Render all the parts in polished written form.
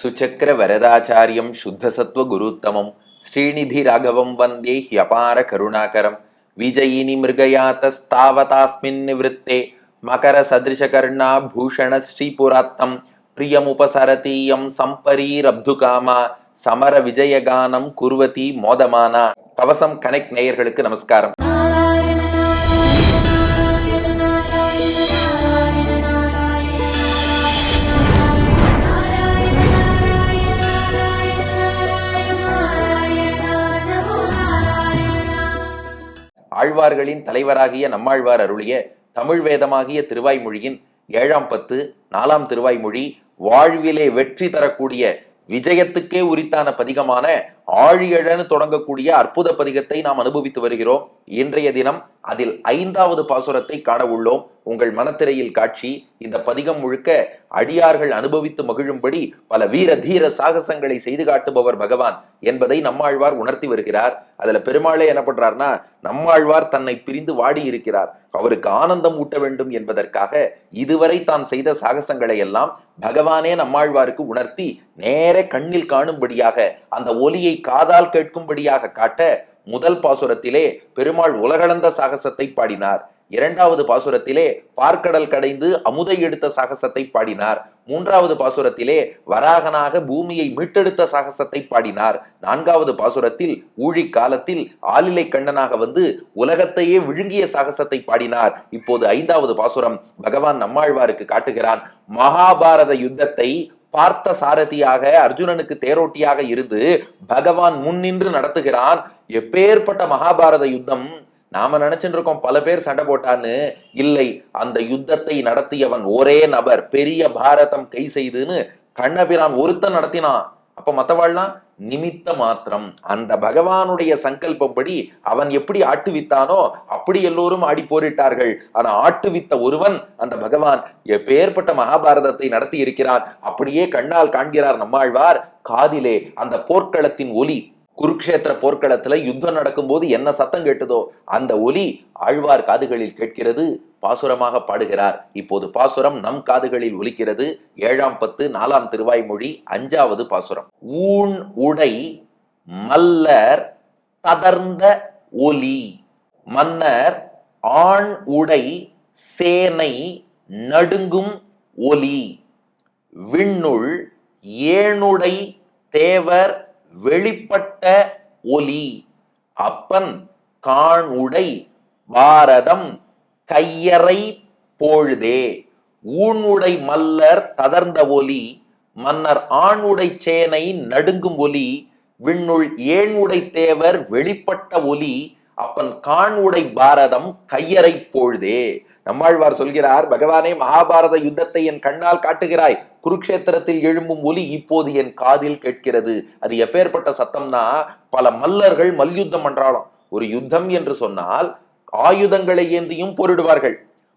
சுச்சக்கர வரதாச்சாரியம் சுத்தசத்வ குருத்தமம் ஸ்ரீநிதி ராகவம் வந்தே ஹியபார கருணாகரம் விஜயினி மிருகயாத்தஸ்தாவதாஸ்மின் நிவృత్తే மகர சதிருஷகர்ணா பூஷண ஸ்ரீபுராத்தம் பிரியமுபசரதீயம் சம்பரீரப்துகாமா சமர விஜயகானம் குர்வதி மோதமானா. கவசம் கனெக்ட் நேயர்களுக்கு நமஸ்காரம். ஆழ்வார்களின் தலைவராகிய நம்மாழ்வார் அருளிய தமிழ் வேதமாகிய திருவாய்மொழியின் 7ஆம் பத்து 4ஆம் திருவாய்மொழி வாழ்விலே வெற்றி தரக்கூடிய விஜயத்துக்கே உரித்தான பதிகமான ஆழியழன்னு தொடங்கக்கூடிய அற்புத பதிகத்தை நாம் அனுபவித்து வருகிறோம். இன்றைய தினம் அதில் 5வது பாசுரத்தை காண உள்ளோம். உங்கள் மனத்திரையில் காட்சி. இந்த பதிகம் முழுக்க அடியார்கள் அனுபவித்து மகிழும்படி பல வீர தீர சாகசங்களை செய்து காட்டுபவர் பகவான் என்பதை நம்மாழ்வார் உணர்த்தி வருகிறார். அதுல பெருமாளே என்ன பண்றார்னா, நம்மாழ்வார் தன்னை பிரிந்து வாடி இருக்கிறார், அவருக்கு ஆனந்தம் ஊட்ட வேண்டும் என்பதற்காக இதுவரை தான் செய்த சாகசங்களை எல்லாம் பகவானே நம்மாழ்வாருக்கு உணர்த்தி நேர கண்ணில் காணும்படியாக அந்த ஒலியை காதால் கேட்கும்படியாக காட்ட முதல் பாசுரத்திலே பெருமாள் உலகளந்த சாகசத்தை பாடினார். 2வது பாசுரத்திலே பார்க்கடல் கடைந்து அமுதை எடுத்த சாகசத்தை பாடினார். 3வது பாசுரத்திலே வராகனாக பூமியை மீட்டெடுத்த சாகசத்தை பாடினார். 4வது பாசுரத்தில் ஊழி காலத்தில் ஆலிலை கண்ணனாக வந்து உலகத்தையே விழுங்கிய சாகசத்தை பாடினார். இப்போது 5வது பாசுரம் பகவான் நம்மாழ்வாருக்கு காட்டுகிறான். மகாபாரத யுத்தத்தை பார்த்த சாரதியாக அர்ஜுனனுக்கு தேரோட்டியாக இருந்து பகவான் முன்னின்று நடத்துகிறான். எப்பேற்பட்ட மகாபாரத யுத்தம்! நாம நினைச்சுட்டு இருக்கோம் பல பேர் சண்டை போட்டான்னு. இல்லை, அந்த யுத்தத்தை நடத்தியவன் ஒரே நபர், பெரிய பாரதம் கை செய்துன்னு கண்ணபிரான் ஒருத்தன் நடத்தினான். அப்ப மத்தவாள்லாம் நிமித்த மாத்திரம். அந்த பகவானுடைய சங்கல்பப்படி அவன் எப்படி ஆட்டுவித்தானோ அப்படி எல்லோரும் ஆடி போரிட்டார்கள். ஆனா ஆட்டுவித்த ஒருவன் அந்த பகவான் எப்பேற்பட்ட மகாபாரதத்தை நடத்தி இருக்கிறான் அப்படியே கண்ணால் காண்கிறார் நம்மாழ்வார். காதிலே அந்த போர்க்களத்தின் ஒலி, குருக்ஷேத்திர போர்க்களத்துல யுத்தம் நடக்கும் போது என்ன சத்தம் கேட்டதோ அந்த ஒலி ஆழ்வார் காதுகளில் கேட்கிறது. பாசுரமாக பாடுகிறார். இப்போது பாசுரம் நம் காதுகளில் ஒலிக்கிறது. 7ஆம் பத்து 4ஆம் திருவாய்மொழி 5வது பாசுரம். ஊன் உடை மல்லர் ததர்ந்த ஒலி. மன்னர் ஆண் உடை சேனை நடுங்கும் ஒலி. விண்ணுள் ஏணுடை தேவர் வெளிப்பட்ட ஒலி. அப்பன் காண் உடை பாரதம் கையறை பொழுதே. ஊனுடை மல்லர் ததர்ந்த ஒலி. மன்னர் ஆணுடை சேனை நடுங்கும் ஒலி. விண்ணுள் ஏணுடை தேவர் வெளிப்பட்ட ஒலி. அப்பன் காண் உடை பாரதம் கையறை பொழுதே. நம்மாழ்வார் சொல்கிறார், பகவானே மகாபாரத யுத்தத்தை என் கண்ணால் காட்டுகிறாய், குருக்ஷேத்திரத்தில் எழும்பும் ஒலி இப்போது என் காதில் கேட்கிறது. அது எப்பேற்பட்ட சத்தம்னா, பல மல்லர்கள் மல்யுத்தம் பண்றாலும். ஒரு யுத்தம் என்று சொன்னால் ஆயுதங்களை ஏந்தியும் போரிடுவார்கள்.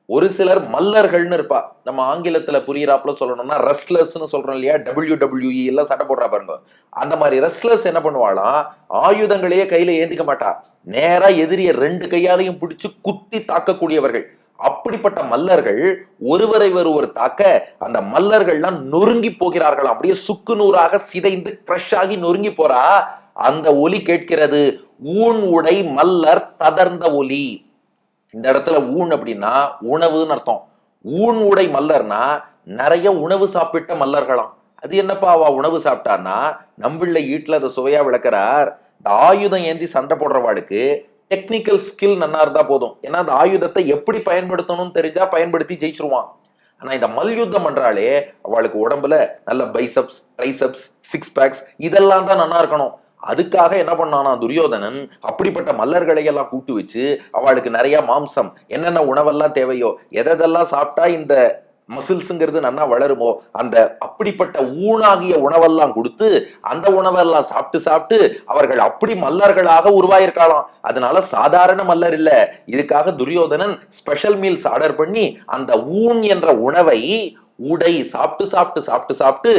ஒரு சிலர் மல்லர்கள்னு இருப்பா. நம்ம ஆங்கிலத்துல புரியிறாப்புல சொல்லணும்னா ரெஸ்லர்ஸ்னு சொல்றோம் இல்லையா, WWE எல்லாம் சண்டை போடுறா பாருங்க. அந்த மாதிரி ரெஸ்லர்ஸ் என்ன பண்ணுவாளாம், ஆயுதங்களையே கையில ஏந்திக்க மாட்டா, நேரா எதிரிய 2 கையாலையும் பிடிச்சு குத்தி தாக்கக்கூடியவர்கள். அப்படிப்பட்ட மல்லர்கள் ஒருவரை ஒருவர் தாக்க அந்த மல்லர்கள்லாம் நொறுங்கி போகிறார்கள். அப்படியே சுக்கு நூறாக சிதைந்து கிரஷ் ஆகி நொறுங்கி போறா. அந்த ஒலி கேட்கிறது. ஊன் உடை மல்லர் ததர்ந்த ஒலி. இந்த இடத்துல ஊன் அப்படின்னா உணவுன்னு அர்த்தம். ஊன் உடை மல்லர்னா நிறைய உணவு சாப்பிட்ட மல்லர்களாம். அது என்னப்பா அவ உணவு சாப்பிட்டான்னா, நம்பிள்ளை வீட்டுல அதை சுவையா விளக்குறார். இந்த ஆயுதம் ஏந்தி சண்டை போடுறவாளுக்கு டெக்னிக்கல் ஸ்கில் நல்லா இருந்தா போதும். ஏன்னா அந்த ஆயுதத்தை எப்படி பயன்படுத்தணும்னு தெரிஞ்சா பயன்படுத்தி ஜெயிச்சிருவான். ஆனா இந்த மல்யுத்தம் பண்றாளே, அவளுக்கு உடம்புல நல்ல பைசப்ஸ், ட்ரைசப்ஸ், 6 பேக்ஸ் இதெல்லாம் தான் நல்லா இருக்கணும். அதுக்காக என்ன பண்ணானா துரியோதனன், அப்படிப்பட்ட மல்லர்களை எல்லாம் கூட்டு வச்சு அவளுக்கு நிறைய மாம்சம், என்னென்ன உணவெல்லாம் தேவையோ, எதெல்லாம் சாப்பிட்டா இந்த மசில்ஸுங்கிறது நல்லா வளருமோ அந்த அப்படிப்பட்ட ஊனாகிய உணவெல்லாம் கொடுத்து அந்த உணவெல்லாம் சாப்பிட்டு சாப்பிட்டு அவர்கள் அப்படி மல்லர்களாக உருவாயிருக்கலாம். அதனால சாதாரண மல்லர் இல்ல. இதுக்காக துரியோதனன் ஸ்பெஷல் மீல்ஸ் ஆர்டர் பண்ணி அந்த ஊன் என்ற உணவை உடை சாப்பிட்டு சாப்பிட்டு சாப்பிட்டு சாப்பிட்டு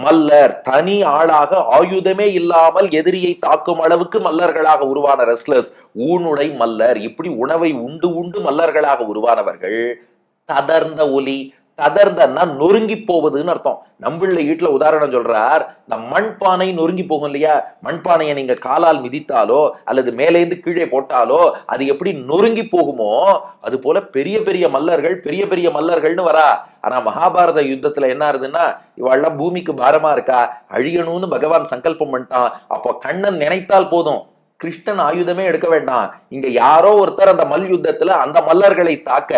மல்லர் தனி ஆளாக ஆயுதமே இல்லாமல் எதிரியை தாக்கும் அளவுக்கு மல்லர்களாக உருவான ரெஸ்லர்ஸ் ஊனுடை மல்லர். இப்படி உணவை உண்டு உண்டு மல்லர்களாக உருவானவர்கள் ததர்ந்த ஒலி, ததர்ந்தன்னா நொறுங்கி போவதுன்னு அர்த்தம். நம்பிள்ள வீட்டுல உதாரணம் சொல்றார், இந்த மண்பானை நொறுங்கி போகும் இல்லையா, மண்பானையை நீங்க காலால் மிதித்தாலோ அல்லது மேலேந்து கீழே போட்டாலோ அது எப்படி நொறுங்கி போகுமோ அது போல பெரிய பெரிய மல்லர்கள் பெரிய பெரிய மல்லர்கள்னு வரா. ஆனா மகாபாரத யுத்தத்துல என்ன ஆகுதுன்னா, இவாள்லாம் பூமிக்கு பாரமா இருக்கா, அழியணும்னு பகவான் சங்கல்பம் பண்ணிட்டான். அப்போ கண்ணன் நினைத்தால் போதும், கிருஷ்ணன் ஆயுதமே எடுக்க வேண்டாம். இங்க யாரோ ஒருத்தர் அந்த மல் யுத்தத்துல அந்த மல்லர்களை தாக்க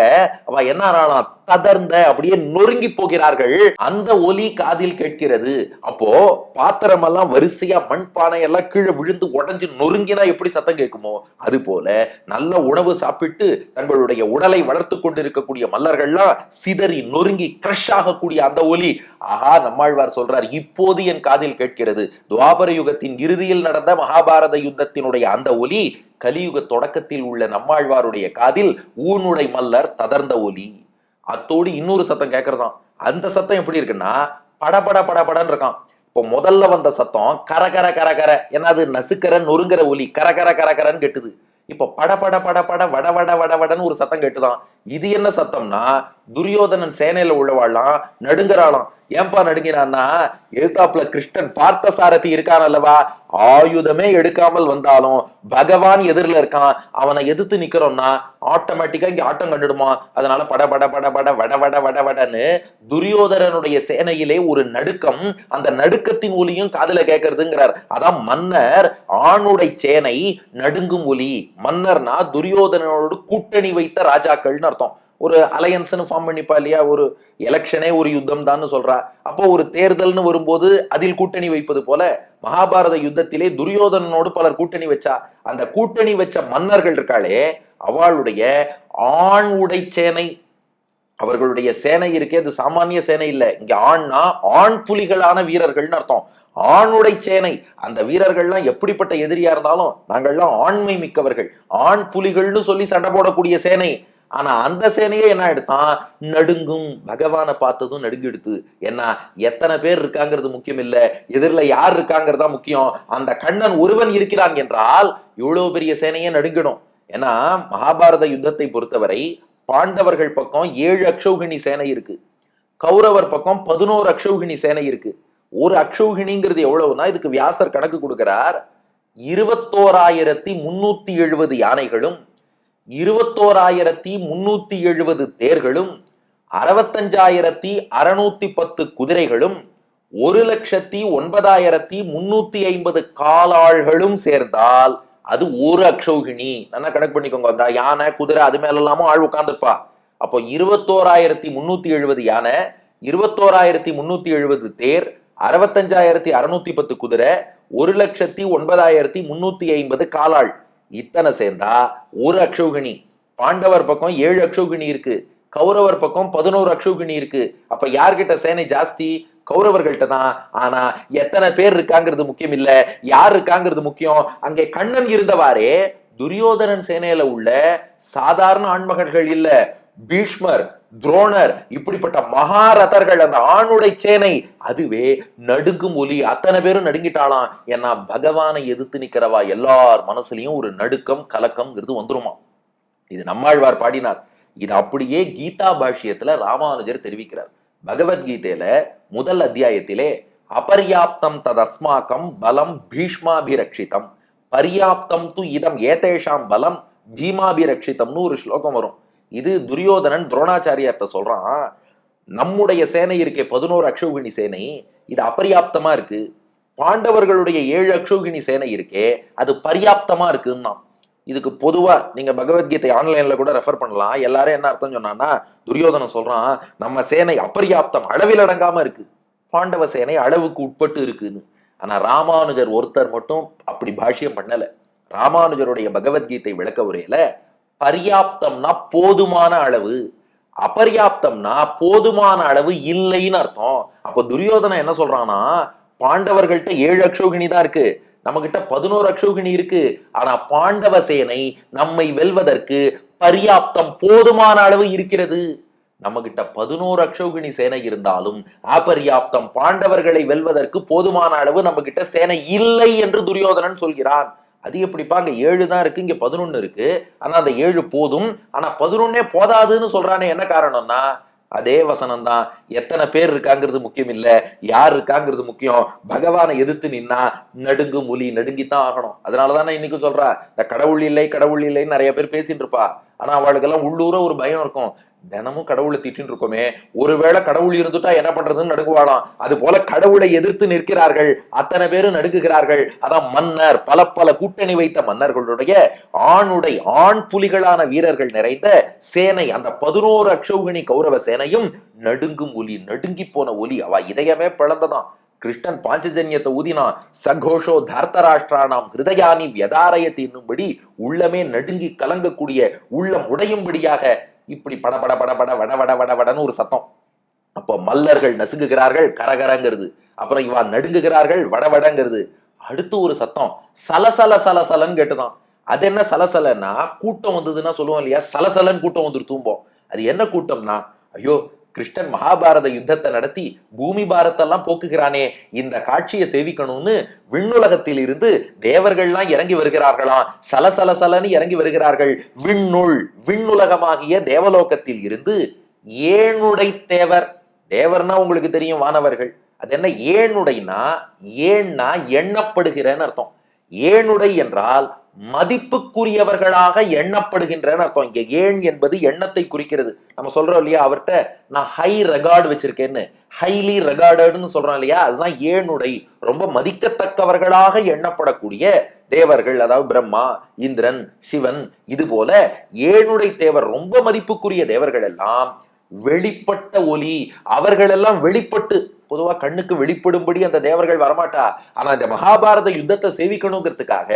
அவ என்ன ஆனாலாம், ததர்ந்த அப்படியே நொறுங்கி போகிறார்கள். அந்த ஒலி காதில் கேட்கிறது. அப்போ பாத்திரம் எல்லாம் வரிசையா மண்பானை எல்லாம் கீழே விழுந்து உடஞ்சு நொறுங்கினா எப்படி சத்தம் கேட்குமோ அது போல நல்ல உணவு சாப்பிட்டு தங்களுடைய உடலை வளர்த்து கொண்டிருக்கக்கூடிய மல்லர்கள்லாம் சிதறி நொறுங்கி கிரஷ் ஆகக்கூடிய அந்த ஒலி, ஆஹா நம்மாழ்வார் சொல்றார், இப்போது என் காதில் கேட்கிறது. துவாபர யுகத்தின் இறுதியில் நடந்த மகாபாரத யுத்தத்தினுடைய அந்த ஒலி கலியுக தொடக்கத்தில் உள்ள நம்மாழ்வாருடைய காதில் ஊனுடை மல்லர் ததர்ந்த ஒலி. அத்தோடு இன்னொரு சத்தம் கேட்கறதாம். அந்த சத்தம் எப்படி இருக்குன்னா, படபட படபடன்னு இருக்கான். இப்போ முதல்ல வந்த சத்தம் கரகர கரகர, ஏன்னா அது நசுக்கிற நொறுங்கிற ஒலி, கரகர கரகரன்னு கேட்டுது. இப்போ படபட படபட வடவட வடவடன்னு ஒரு சத்தம் கேட்டுதான். இது என்ன சத்தம்னா, துரியோதனன் சேனையில உள்ளவாழலாம் நடுங்கறாளாம். ஏன்பா நடுங்கிறான்னா, எதிர்த்தாப்புல கிருஷ்ணன் பார்த்த சாரதி இருக்கான் அல்லவா, ஆயுதமே எடுக்காமல் வந்தாலும் பகவான் எதிரில இருக்கான், அவனை எதிர்த்து நிக்கிறோம்னா ஆட்டோமேட்டிக்கா இங்க ஆட்டம் கண்டுடுமா. அதனால பட பட பட பட வட வட வட வடன்னு துரியோதனனுடைய சேனையிலே ஒரு நடுக்கம், அந்த நடுக்கத்தின் ஒலியும் காதுல கேட்கறதுங்கிறார். அதான் மன்னர் ஆணுடை சேனை நடுங்கும் ஒலி. மன்னர்னா துரியோதனனோடு கூட்டணி வைத்த ராஜாக்கள்னு அர்த்தம். ஒரு அலையன்ஸ்னு ஃபார்ம் பண்ணிப்பா இல்லையா, ஒரு எலெக்ஷனே ஒரு யுத்தம் தான் சொல்றா. அப்போ ஒரு தேர்தல்னு வரும்போது அதில் கூட்டணி வைப்பது போல மகாபாரத யுத்தத்திலே துரியோதனனோடு பலர் கூட்டணி வச்சா. அந்த கூட்டணி வச்ச மன்னர்கள் இருக்காளே, அவளுடைய ஆண் உடை சேனை, அவர்களுடைய சேனை இருக்கே அது சாமானிய சேனை இல்ல. இங்க ஆண்னா ஆண் புலிகளான வீரர்கள்னு அர்த்தம். ஆணுடை சேனை, அந்த வீரர்கள்லாம் எப்படிப்பட்ட எதிரியா இருந்தாலும் நாங்கள்லாம் ஆண்மை மிக்கவர்கள், ஆண் புலிகள்னு சொல்லி சண்டை போடக்கூடிய சேனை. ஆனா அந்த சேனையே என்ன எடுத்தான், நடுங்கும். பகவானை பார்த்ததும் நடுங்கிடுத்து. ஏன்னா எத்தனை பேர் இருக்காங்கிறது முக்கியம் இல்ல, எதிரில யார் இருக்காங்கிறதா முக்கியம். அந்த கண்ணன் ஒருவன் இருக்கிறான் என்றால் இவ்வளவு பெரிய சேனையே நடுங்கிடும். ஏன்னா மகாபாரத யுத்தத்தை பொறுத்தவரை பாண்டவர்கள் பக்கம் 7 அக்ஷௌகிணி சேனை இருக்கு, கௌரவர் பக்கம் 11 அக்ஷௌகிணி சேனை இருக்கு. ஒரு அக்ஷௌகிணிங்கிறது எவ்வளவுனா, இதுக்கு வியாசர் கணக்கு கொடுக்கிறார், 21,370 யானைகளும் 21,370 தேர்களும் 65,610 குதிரைகளும் 1,09,350 காலாள்களும் சேர்ந்தால் அது ஒரு அக்ஷௌகிணி. நல்லா கணக்கு பண்ணிக்கோங்க. அந்த யானை குதிரை அது மேல எல்லாமும் ஆள் உட்கார்ந்துருப்பா. அப்போ 21,370 யானை, 21,370 தேர், 65,610 குதிரை, 1,09,350 காலாள், இத்தனை சேர்ந்தா ஒரு அக்ஷௌகிணி. பாண்டவர் பக்கம் 7 அக்ஷௌகிணி இருக்கு, கௌரவர் பக்கம் 11 அக்ஷௌகிணி இருக்கு. அப்ப யார்கிட்ட சேனை ஜாஸ்தி? கௌரவர்கள்ட்ட தான். ஆனா எத்தனை பேர் இருக்காங்கிறது முக்கியம் இல்ல, யார் இருக்காங்கிறது முக்கியம். அங்கே கண்ணன் இருந்தவாறே துரியோதனன் சேனையில உள்ள சாதாரண ஆண்மகள்கள் இல்ல, பீஷ்மர், துரோணர், இப்படிப்பட்ட மகாரதர்கள், அந்த ஆணுடை சேனை அதுவே நடுங்கும் ஒலி. அத்தனை பேரும் நடுங்கிட்டாலாம். ஏன்னா பகவானை எதிர்த்து நிக்கிறவா எல்லார் மனசுலயும் ஒரு நடுக்கம் கலக்கம்ங்கிறது வந்துருமா. இது நம்மாழ்வார் பாடினார். இது அப்படியே கீதா பாஷ்யத்துல ராமானுஜர் தெரிவிக்கிறார். பகவத்கீதையில முதல் அத்தியாயத்திலே அபர்யாப்தம் ததஸ்மாக்கம் பலம் பீஷ்மாபிரக்ஷிதம் பர்யாப்தம் து இதம் ஏதேஷாம் பலம் பீமாபிரக்ஷிதம்னு ஒரு ஸ்லோகம் வரும். இது துரியோதனன் துரோணாச்சாரியார்ட்ட சொல்றான், நம்முடைய சேனை இருக்கே 11 அக்ஷௌகிணி சேனை, இது அபர்யாப்தமா இருக்கு. பாண்டவர்களுடைய 7 அக்ஷௌகிணி சேனை இருக்கே அது பர்யாப்தமா இருக்குன்னா. இதுக்கு பொதுவா நீங்க பகவத்கீதை ஆன்லைன்ல கூட ரெஃபர் பண்ணலாம். எல்லாரும் என்ன அர்த்தம் சொன்னான்னா, துரியோதனன் சொல்றான் நம்ம சேனை அபர்யாப்தம், அளவில் அடங்காம இருக்கு, பாண்டவ சேனை அளவுக்கு உட்பட்டு இருக்குன்னு. ஆனா ராமானுஜர் ஒருத்தர் மட்டும் அப்படி பாஷ்யம் பண்ணல. ராமானுஜருடைய பகவத்கீதை விளக்க உரையில பர்யாப்தம்னா போதுமான அளவு, அபர்யாப்தம்னா போதுமான அளவு இல்லைன்னு அர்த்தம். அப்ப துரியோதனன் என்ன சொல்றான்னா, பாண்டவர்கள்ட்ட 7 அக்ஷௌகிணி தான் இருக்கு, நம்ம கிட்ட 11 அக்ஷௌகிணி இருக்கு. ஆனா பாண்டவ சேனை நம்மை வெல்வதற்கு பர்யாப்தம் போதுமான அளவு இருக்கிறது. நம்ம கிட்ட 11 அக்ஷௌகிணி சேனை இருந்தாலும் அபர்யாப்தம், பாண்டவர்களை வெல்வதற்கு போதுமான அளவு நம்ம கிட்ட சேனை இல்லை என்று துரியோதனன் சொல்கிறான். அது எப்படிப்பா, அங்க 7 தான் இருக்கு, இங்க 11 இருக்கு, ஆனா அந்த 7 போதும், ஆனா 11 போதாதுன்னு சொல்றானே, என்ன காரணம்னா அதே வசனம் தான். எத்தனை பேர் இருக்காங்கிறது முக்கியம் இல்ல, யார் இருக்காங்கிறது முக்கியம். பகவானை எதிர்த்து நின்னா நடுங்கு மொழி நடுங்கித்தான் ஆகணும். அதனாலதானே இன்னைக்கு சொல்றா, இந்த கடவுள் இல்லை கடவுள் இல்லைன்னு நிறைய பேர் பேசிட்டு இருப்பா. ஆனா அவளுக்கெல்லாம் உள்ளூர ஒரு பயம் இருக்கும். தினமும் கடவுளை திட்டின்னு இருக்கோமே, ஒருவேளை கடவுள் இருந்துட்டா என்ன பண்றதுன்னு நடுங்குவாளாம். அது போல கடவுளை எதிர்த்து நிற்கிறார்கள், அத்தனை பேரும் நடுங்குகிறார்கள். அதான் மன்னர், பல பல கூட்டணி வைத்த மன்னர்களுடைய ஆண் புலிகளான வீரர்கள் நிறைந்த சேனை, அந்த 11 அக்ஷௌகிணி கௌரவ சேனையும் நடுங்கும் ஒலி, நடுங்கி போன ஒலி. அவ இதயமே பிளந்ததான். கிருஷ்ணன் பாஞ்சஜன்யத்தை ஊதினா, சகோஷோ தார்த்தராஷ்டிரானாம் ஹிருதயானி வியதாரயத்தை என்னும்படி உள்ளமே நடுங்கி கலங்கக்கூடிய, உள்ளம் உடையும்படியாக இப்படி பட பட பட பட வட வட வட வடன்னு ஒரு சத்தம். அப்போ மல்லர்கள் நசுங்குகிறார்கள், கரகரங்கிறது. அப்புறம் இவா நடுங்குகிறார்கள், வடவடங்கிறது. அடுத்து ஒரு சத்தம், சலசல சலசலன்னு கேட்டுதான். அது என்ன சலசலன்னா, கூட்டம் வந்ததுன்னா சொல்லுவோம் இல்லையா, சலசலன் கூட்டம் வந்துட்டு தூம்போம். அது என்ன கூட்டம்னா, ஐயோ கிருஷ்ணன் மகாபாரத யுத்தத்தை நடத்தி பூமி பாரத்தெல்லாம் போக்குகிறானே, இந்த காட்சியை சேவிக்கணும்னு விண்ணுலகத்தில் இருந்து தேவர்கள்லாம் இறங்கி வருகிறார்களாம். சலசலசலன்னு இறங்கி வருகிறார்கள். விண்ணுலகமாகிய தேவலோகத்தில் இருந்து ஏனுடை தேவர், தேவர்னா உங்களுக்கு தெரியும் வானவர்கள். அது என்ன ஏனுடைனா, ஏன்னா எண்ணப்படுகிறன்னு அர்த்தம். ஏனுடை என்றால் மதிப்புக்குரியவர்களாக எண்ணப்படுகின்றன்னு அர்த்தம். இங்க ஏன் என்பது எண்ணத்தை குறிக்கிறது. நம்ம சொல்றோம் இல்லையா, அவர்கிட்ட நான் ஹை ரெகார்டு வச்சிருக்கேன்னு, ஹைலி ரெகார்டுன்னு சொல்றோம் இல்லையா, அதுதான் ஏனுடை. ரொம்ப மதிக்கத்தக்கவர்களாக எண்ணப்படக்கூடிய தேவர்கள், அதாவது பிரம்மா, இந்திரன், சிவன், இது போல ஏனுடை தேவர், ரொம்ப மதிப்புக்குரிய தேவர்கள் எல்லாம் வெளிப்பட்ட ஒலி. அவர்கள் எல்லாம் வெளிப்பட்டு, பொதுவா கண்ணுக்கு வெளிப்படும்படி அந்த தேவர்கள் வரமாட்டா, ஆனா இந்த மகாபாரத யுத்தத்தை சேவிக்கணுங்கிறதுக்காக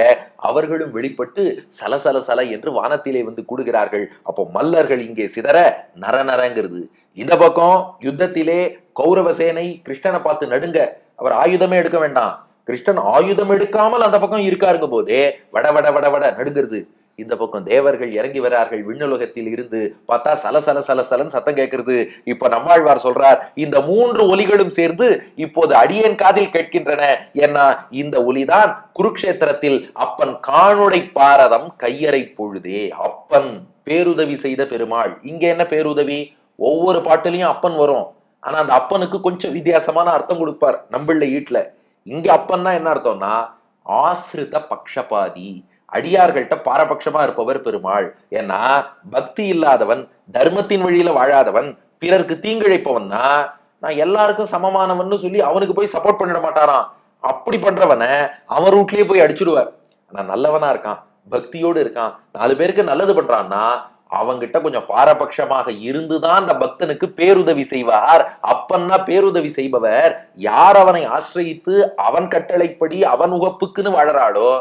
அவர்களும் வெளிப்பட்டு சலசல சல என்று வானத்திலே வந்து கூடுகிறார்கள். அப்போ மல்லர்கள் இங்கே சிதற நரநரங்கிறது. இந்த பக்கம் யுத்தத்திலே கௌரவ சேனை கிருஷ்ணனை பார்த்து நடுங்க. அவர் ஆயுதமே எடுக்க வேண்டாம், கிருஷ்ணன் ஆயுதம் எடுக்காமல் அந்த பக்கம் இருக்காருங்க போதே வட வட வட வட நடுங்கிறது. இந்த பக்கம் தேவர்கள் இறங்கி வரார்கள். விண்ணுலகத்தில் இருந்து பார்த்தா சலசல சலசலன்னு சத்தம் கேட்கிறது. இப்ப நம்மாழ்வார் சொல்றார், இந்த 3 ஒலிகளும் சேர்ந்து இப்போது அடியேன் காதில் கேட்கின்றன. ஏன்னா இந்த ஒலிதான் குருக்ஷேத்திரத்தில் அப்பன் காணுடை பாரதம் கையறை பொழுதே. அப்பன் பேருதவி செய்த பெருமாள். இங்க என்ன பேருதவி? ஒவ்வொரு பாட்டிலையும் அப்பன் வரும், ஆனா அந்த அப்பனுக்கு கொஞ்சம் வித்தியாசமான அர்த்தம் கொடுப்பார் நம்பிள்ளை ஈட்ல. இங்க அப்பன்னா என்ன அர்த்தம்னா, ஆசிரித பக்ஷபாதி, அடியார்கள்ட்ட பாரபட்சமா இருப்பவர் பெருமாள். ஏன்னா பக்தி இல்லாதவன், தர்மத்தின் வழியில வாழாதவன், பிறருக்கு தீங்கிழைப்பவன்னா நான் எல்லாருக்கும் சமமானவன் சொல்லி அவனுக்கு போய் சப்போர்ட் பண்ணிட மாட்டாராம். அப்படி பண்றவனை அவன் ரூட்லயே போய் அடிச்சுடுவார். ஆனா நல்லவனா இருக்கான், பக்தியோடு இருக்கான், 4 பேருக்கு நல்லது பண்றான்னா அவங்கிட்ட கொஞ்சம் பாரபட்சமாக இருந்துதான் அந்த பக்தனுக்கு பேருதவி செய்வார். அப்பன்னா பேருதவி செய்பவர் யார் அவனை ஆசிரியித்து அவன் கட்டளைப்படி அவன் உகப்புக்குன்னு வாழறாளோ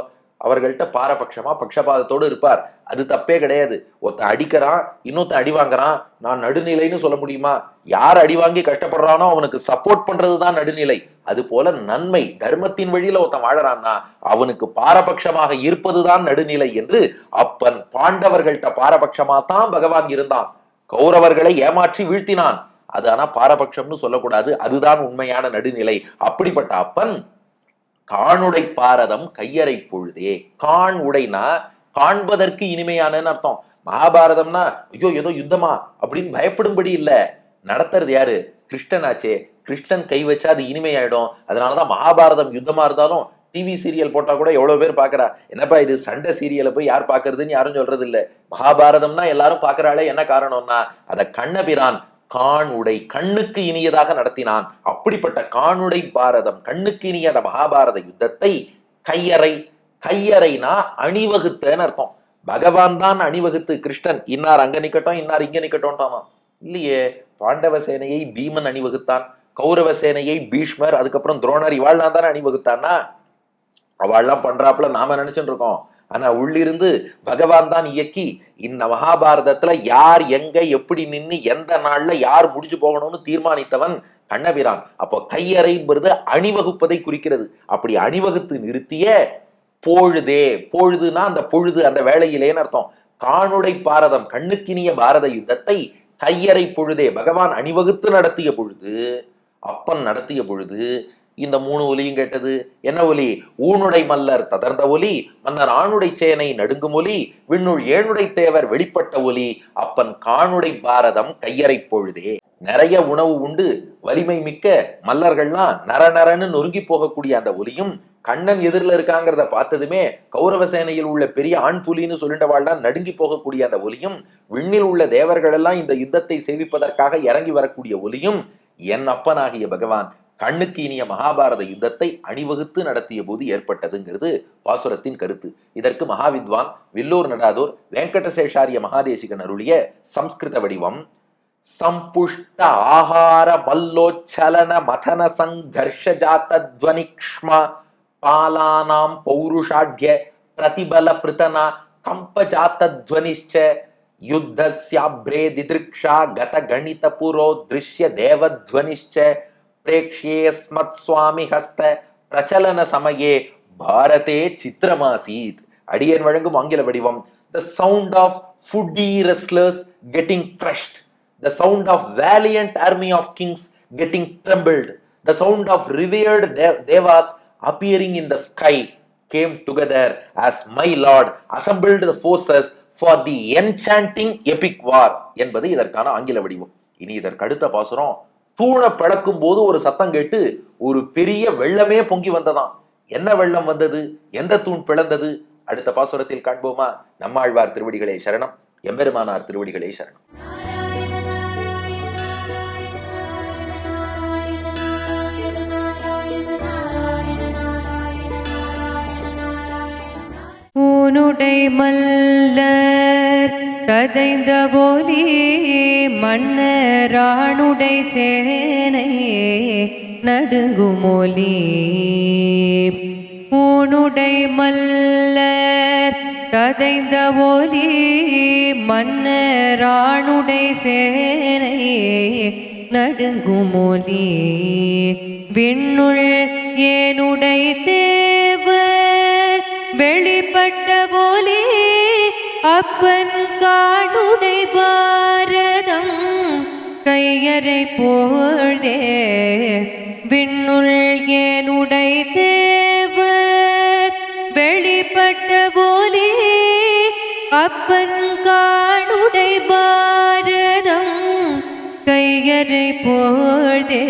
அவர்கள்ட்ட பாரபட்சமா பட்சபாதத்தோடு இருப்பார். அது தப்பே கிடையாது. ஒருத்த அடிக்கிறான், இன்னொருத்த அடி வாங்குறான், நான் நடுநிலைன்னு சொல்ல முடியுமா? யார் அடி வாங்கி கஷ்டப்படுறானோ அவனுக்கு சப்போர்ட் பண்றதுதான் நடுநிலை. அது போல நன்மை தர்மத்தின் வழியில ஒருத்தன் வாழறான்னா அவனுக்கு பாரபட்சமாக இருப்பதுதான் நடுநிலை என்று அப்பன் பாண்டவர்கள்ட்ட பாரபட்சமா தான் பகவான் இருந்தான். கௌரவர்களை ஏமாற்றி வீழ்த்தினான். அது ஆனா பாரபட்சம்னு சொல்லக்கூடாது, அதுதான் உண்மையான நடுநிலை. அப்படிப்பட்ட அப்பன் காணுடை பாரதம் கையறை பொழுதே. கான் உடைனா காண்பதற்கு இனிமையான அர்த்தம். மகாபாரதம்னா ஐயோ ஏதோ யுத்தமா அப்படின்னு பயப்படும்படி இல்ல, நடத்துறது யாரு? கிருஷ்ணனாச்சே. கிருஷ்ணன் கை வச்சா அது இனிமையாயிடும். அதனாலதான் மகாபாரதம் யுத்தமா இருந்தாலும் டிவி சீரியல் போட்டா கூட எவ்வளவு பேர் பாக்குறா. என்னப்பா இது சண்டை சீரியலை போய் யார் பாக்குறதுன்னு யாரும் சொல்றது இல்ல. மகாபாரதம்னா எல்லாரும் பாக்குறாளே, என்ன காரணம்னா அதை கண்ணபிரான் கான் உடை கண்ணுக்கு இனியதாக நடத்தினான். அப்படிப்பட்ட காணுடை பாரதம், கண்ணுக்கு இனிய அந்த மகாபாரத யுத்தத்தை கையறை, கையறைனா அணிவகுத்தன்னு அர்த்தம். பகவான் தான் அணிவகுத்து, கிருஷ்ணன் இன்னார் அங்க நிக்கட்டும் இன்னார் இங்க நிக்கட்டும் இல்லையே. பாண்டவ சேனையை பீமன் அணிவகுத்தான், கௌரவ சேனையை பீஷ்மர், அதுக்கப்புறம் துரோணர், இவாள்லாம் தானே அணிவகுத்தான்னா. அவள்லாம் பண்றாப்புல நாம நினைச்சுட்டு இருக்கோம். ஆனா உள்ளிருந்து பகவான் தான் இயக்கி இந்த மகாபாரதத்துல யார் எங்க எப்படி நின்று எந்த நாள்ல யார் முடிஞ்சு போகணும்னு தீர்மானித்தவன் கண்ணபிரான். அப்போ கையறைங்கிறது அணிவகுப்பதை குறிக்கிறது. அப்படி அணிவகுத்து நிறுத்திய பொழுதே, பொழுதுனா அந்த பொழுது, அந்த வேளையிலேன்னு அர்த்தம். காணுடை பாரதம் கண்ணுக்கினிய பாரத யுத்தத்தை கையறை பொழுதே பகவான் அணிவகுத்து நடத்திய பொழுது, அப்பன் நடத்திய பொழுது இந்த 3 ஒலியும் கேட்டது. என்ன ஒலி? ஊனுடை மல்லர் ததர்ந்த ஒலி, மன்னர் ஆணுடை சேனை நடுங்கும் ஒலி, விண்ணுள் ஏனுடை தேவர் வெளிப்பட்ட ஒலி, அப்பன் காணுடை பாரதம் கையறை பொழுதே. நிறைய உணவு உண்டு வலிமை மிக்க மல்லர்கள்லாம் நரநரன்னு நொறுங்கி போகக்கூடிய அந்த ஒலியும், கண்ணன் எதிரில் இருக்காங்கிறத பார்த்ததுமே கௌரவ சேனையில் உள்ள பெரிய ஆண் புலின்னு சொல்லிட்டவாள்லாம் நடுங்கி போகக்கூடிய அந்த ஒலியும், விண்ணில் உள்ள தேவர்கள் எல்லாம் இந்த யுத்தத்தை சேவிப்பதற்காக இறங்கி வரக்கூடிய ஒலியும், என் அப்பனாகிய பகவான் கண்ணுக்கு இனிய மகாபாரத யுத்தத்தை அணிவகுத்து நடத்திய போது ஏற்பட்டதுங்கிறது பாசுரத்தின் கருத்து. இதற்கு மகாவித்வான் வில்லூர் நடாதூர் வெங்கடசேஷாரிய மகாதேசிகன் அருளிய சம்ஸ்கிருத வடிவம், சம்புஷ்ட ஆஹார மல்லோச்சலன மதன சங்கர்ஷ ஜாத துவனிக்ஷ்மா பாலானாம் பௌருஷாட்ய பிரதிபல பிருத்தனா கம்பஜாத்த துவனிஷ்ச யுத்தஸ்யாப்ரே திதிருக்ஷா கத கணித புரோ திருஷ்ய தேவத்வனிஷ்ச பிரேக்ஷ்யே ஸ்மத் சுவாமி ஹஸ்த பிரச்சலன சமயே பாரதே சித்திரமாசீத். அடியேன் வழங்கும் ஆங்கில வடிவம், the sound of foodie wrestlers getting crushed, the sound of valiant army of kings getting trembled, the sound of revered devas appearing in the sky came together as my lord assembled the forces for the enchanting epic war என்பது இதற்கான ஆங்கில வடிவம். இனி இதற்கு அடுத்த பாசுரம், தூணை பிளக்கும் போது ஒரு சத்தம் கேட்டு ஒரு பெரிய வெள்ளமே பொங்கி வந்ததாம். என்ன வெள்ளம் வந்தது, எந்த தூண் பிளந்தது, அடுத்த பாசுரத்தில் காண்போமா? நம்மாழ்வார் திருவடிகளே சரணம், எம்பெருமானார் திருவடிகளே சரணம். ஊனுடை மல்லர் கதைந்த போலி மன்னராணுடை சேனை நடுங்குமொலி. ஊனுடை மல்லர் கதைந்த போலி மன்னராணுடை சேனை நடுங்குமொலி. விண்ணுள் ஏனுடை தேவர் வெளிப்பட்ட போலே அப்பன் காணுடை பாரதம் கையறை போழ்தே. விண்ணுள் ஏனுடை தேவர் வெளிப்பட்ட போலே அப்பன் காணுடை பாரதம் கையறை போழ்தே.